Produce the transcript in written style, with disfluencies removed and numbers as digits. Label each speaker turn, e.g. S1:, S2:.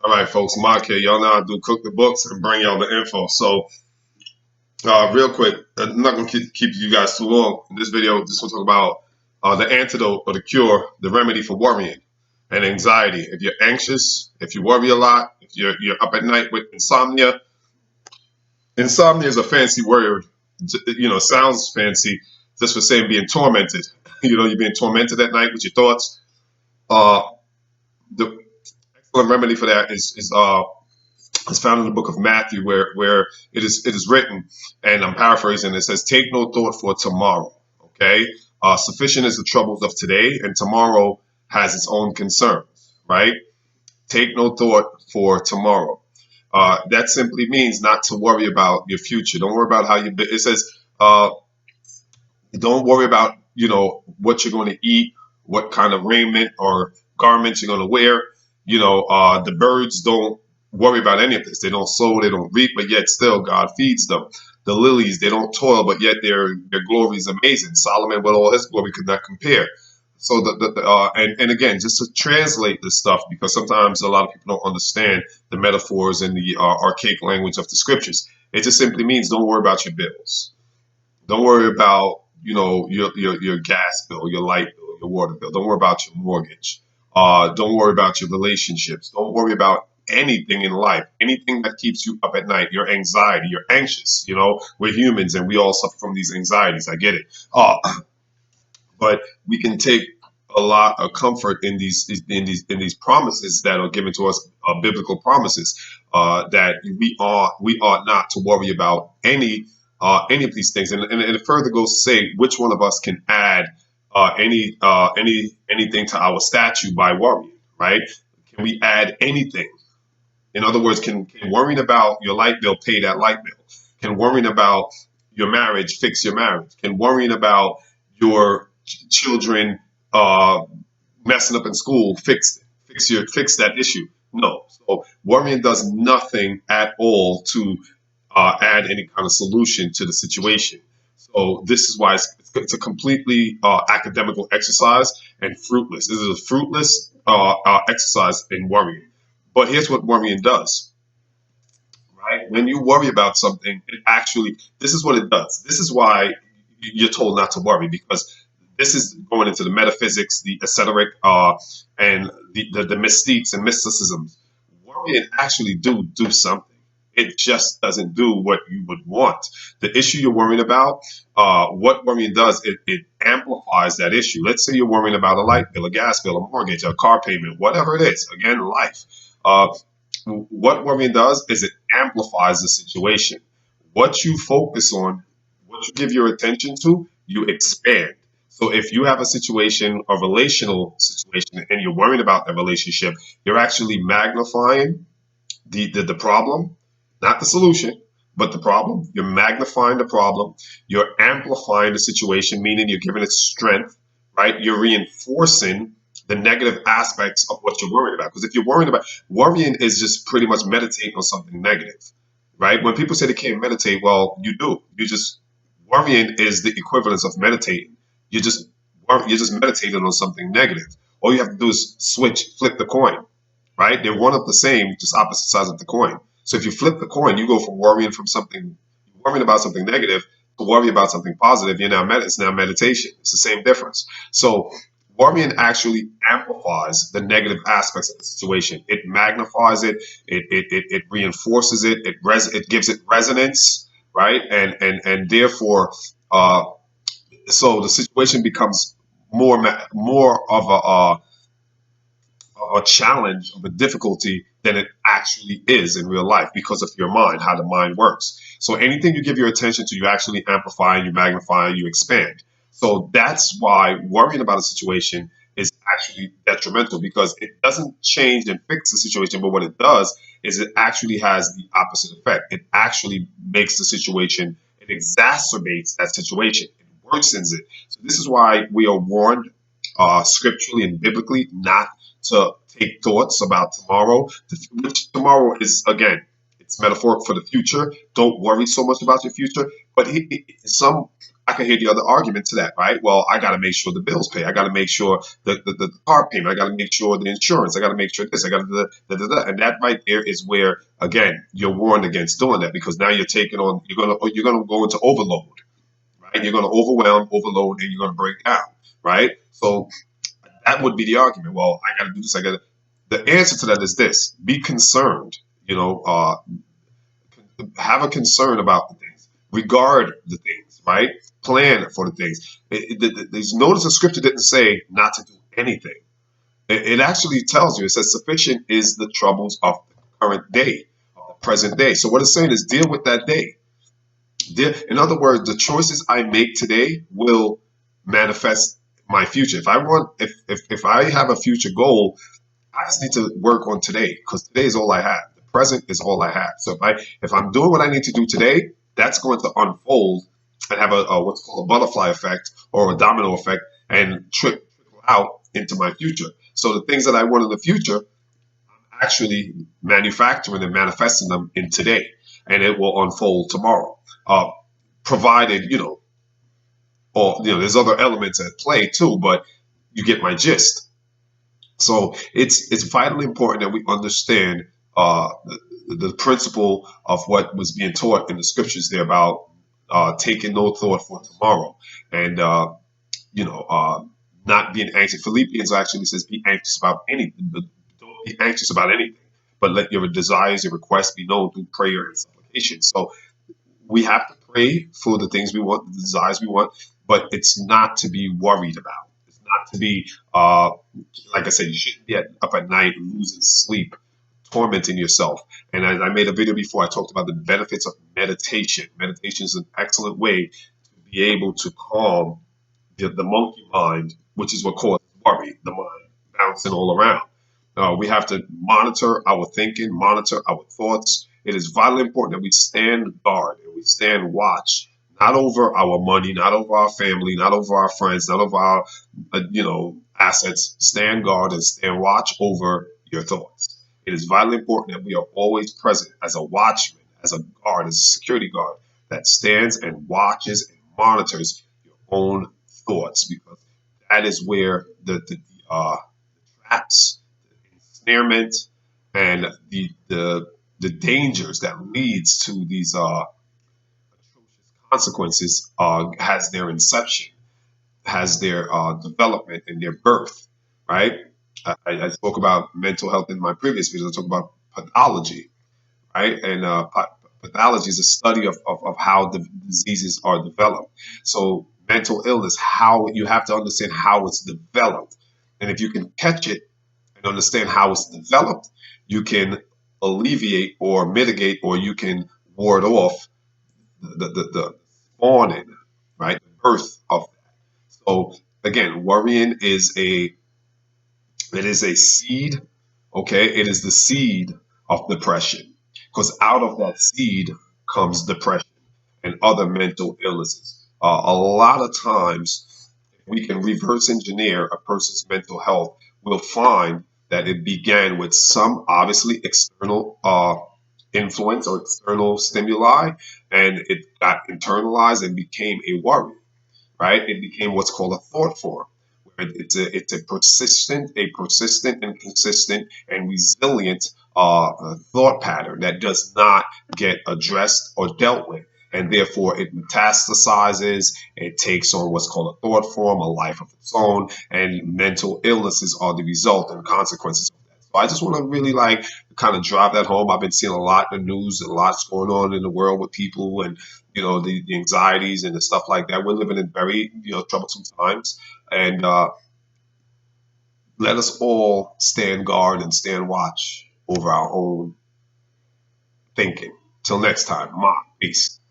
S1: All right, folks, Mark here. Y'all know I do cook the books and bring y'all the info. So, real quick, I'm not going to keep you guys too long. In this video, just want to talk about the antidote or the cure, the remedy for worrying and anxiety. If you're anxious, if you worry a lot, if you're up at night with insomnia, insomnia is a fancy word. Sounds fancy just for saying being tormented. You're being tormented at night with your thoughts. Uh, the excellent remedy for that is found in the book of Matthew, where it is written, and I'm paraphrasing. It says, "Take no thought for tomorrow." Okay, sufficient is the troubles of today, and tomorrow has its own concerns. Right? Take no thought for tomorrow. That simply means not to worry about your future. Don't worry about how you. It says, uh, don't worry about what you're going to eat, what kind of raiment or garments you're going to wear. The birds don't worry about any of this. They don't sow, they don't reap, but yet still God feeds them. The lilies, they don't toil, but yet their glory is amazing. Solomon, with all his glory, could not compare. So and again, just to translate this stuff, because sometimes a lot of people don't understand the metaphors and the archaic language of the scriptures. It just simply means don't worry about your bills. Don't worry about your gas bill, your light bill, your water bill. Don't worry about your mortgage. Don't worry about your relationships. Don't worry about anything in life, anything that keeps you up at night. Your anxiety, you're anxious. We're humans and we all suffer from these anxieties. I get it. Uh, but we can take a lot of comfort in these promises that are given to us, biblical promises, that we ought not to worry about any of these things, and it further goes to say which one of us can add anything to our statue by worrying, right? Can we add anything? In other words, can worrying about your light bill pay that light bill? Can worrying about your marriage fix your marriage? Can worrying about your children messing up in school fix that issue? No. So worrying does nothing at all to add any kind of solution to the situation. So this is why it's a completely academical exercise and fruitless. This is a fruitless exercise in worrying. But here's what worrying does, right? When you worry about something, this is what it does. This is why you're told not to worry, because this is going into the metaphysics, the esoteric, and the mystiques and mysticisms. Worrying actually do something. It just doesn't do what you would want. The issue you're worrying about, what worrying does, it amplifies that issue. Let's say you're worrying about a light bill, a gas bill, a mortgage, a car payment, whatever it is. Again, life. Uh, what worrying does is it amplifies the situation. What you focus on, what you give your attention to, you expand. So if you have a situation, a relational situation, and you're worried about the relationship, you're actually magnifying the problem, not the solution, but the problem. You're magnifying the problem. You're amplifying the situation, meaning you're giving it strength, right? You're reinforcing the negative aspects of what you're worried about. Because if you're worried about, worrying is just pretty much meditating on something negative, right? When people say they can't meditate, well, you do. Worrying is the equivalence of meditating. You're just meditating on something negative. All you have to do is flip the coin, right? They're one of the same, just opposite sides of the coin. So if you flip the coin, you go from worrying about something negative to worry about something positive. It's now meditation. It's the same difference. So worrying actually amplifies the negative aspects of the situation. It magnifies it. It reinforces it. It gives it resonance, right? And therefore, uh, so the situation becomes more of a challenge, of a difficulty than it actually is in real life, because of your mind, how the mind works. So anything you give your attention to, you actually amplify, you magnify, you expand. So that's why worrying about a situation is actually detrimental, because it doesn't change and fix the situation, but what it does is it actually has the opposite effect. It actually makes the situation, it exacerbates that situation, it worsens it. So this is why we are warned scripturally and biblically not to take thoughts about tomorrow, which tomorrow is, again, it's metaphoric for the future. Don't worry so much about your future. But some I can hear the other argument to that, right? Well, I got to make sure the bills pay. I got to make sure the car payment. I got to make sure the insurance. I got to make sure this. I got to and that right there is where again you're warned against doing that because now you're taking on you're gonna go into overload, right? You're gonna overwhelm, overload, and you're gonna break down, right? So that would be the argument. Well, I got to do this. I got to. The answer to that is this: be concerned. You know, have a concern about the things, regard the things, right? Plan for the things. Notice the scripture didn't say not to do anything. It actually tells you, it says, sufficient is the troubles of the current day, of the present day. So what it's saying is deal with that day. In other words, the choices I make today will manifest my future. If I have a future goal, I just need to work on today because today is all I have. The present is all I have. So if I'm doing what I need to do today, that's going to unfold and have a what's called a butterfly effect or a domino effect and trickle out into my future. So the things that I want in the future, actually manufacturing and manifesting them in today, and it will unfold tomorrow. Uh, Provided or there's other elements at play too, but you get my gist. So it's vitally important that we understand the principle of what was being taught in the scriptures there about taking no thought for tomorrow and you know not being anxious. Philippians actually says be anxious about anything. Don't be anxious about anything, but let your desires, your requests be known through prayer and supplication. So we have to pray for the things we want, the desires we want, but it's not to be worried about. It's not to be, like I said, you shouldn't be up at night losing sleep, tormenting yourself. And as I made a video before, I talked about the benefits of meditation. Meditation is an excellent way to be able to calm the monkey mind, which is what causes worry, the mind bouncing all around. We have to monitor our thinking, monitor our thoughts. It is vitally important that we stand guard and we stand watch, not over our money, not over our family, not over our friends, not over our, assets. Stand guard and stand watch over your thoughts. It is vitally important that we are always present as a watchman, as a guard, as a security guard that stands and watches and monitors your own thoughts because that is where the traps, the ensnarement, and the dangers that leads to these atrocious consequences has their inception, has their development and their birth, right? I spoke about mental health in my previous videos. I talk about pathology, right? And pathology is a study of how the diseases are developed. So mental illness, how you have to understand how it's developed. And if you can catch it and understand how it's developed, you can alleviate or mitigate or you can ward off the spawning, right? The birth of that. So again, worrying is a seed, okay? It is the seed of depression because out of that seed comes depression and other mental illnesses. A lot of times, if we can reverse engineer a person's mental health, we'll find that it began with some obviously external influence or external stimuli, and it got internalized and became a worry, right? It became what's called a thought form. It's a persistent and consistent and resilient thought pattern that does not get addressed or dealt with. And therefore, it metastasizes, it takes on what's called a thought form, a life of its own, and mental illnesses are the result and consequences of that. So I just want to really kind of drive that home. I've been seeing a lot in the news, a lot's going on in the world with people and the anxieties and the stuff like that. We're living in very troublesome times, and let us all stand guard and stand watch over our own thinking. Till next time, Ma, peace.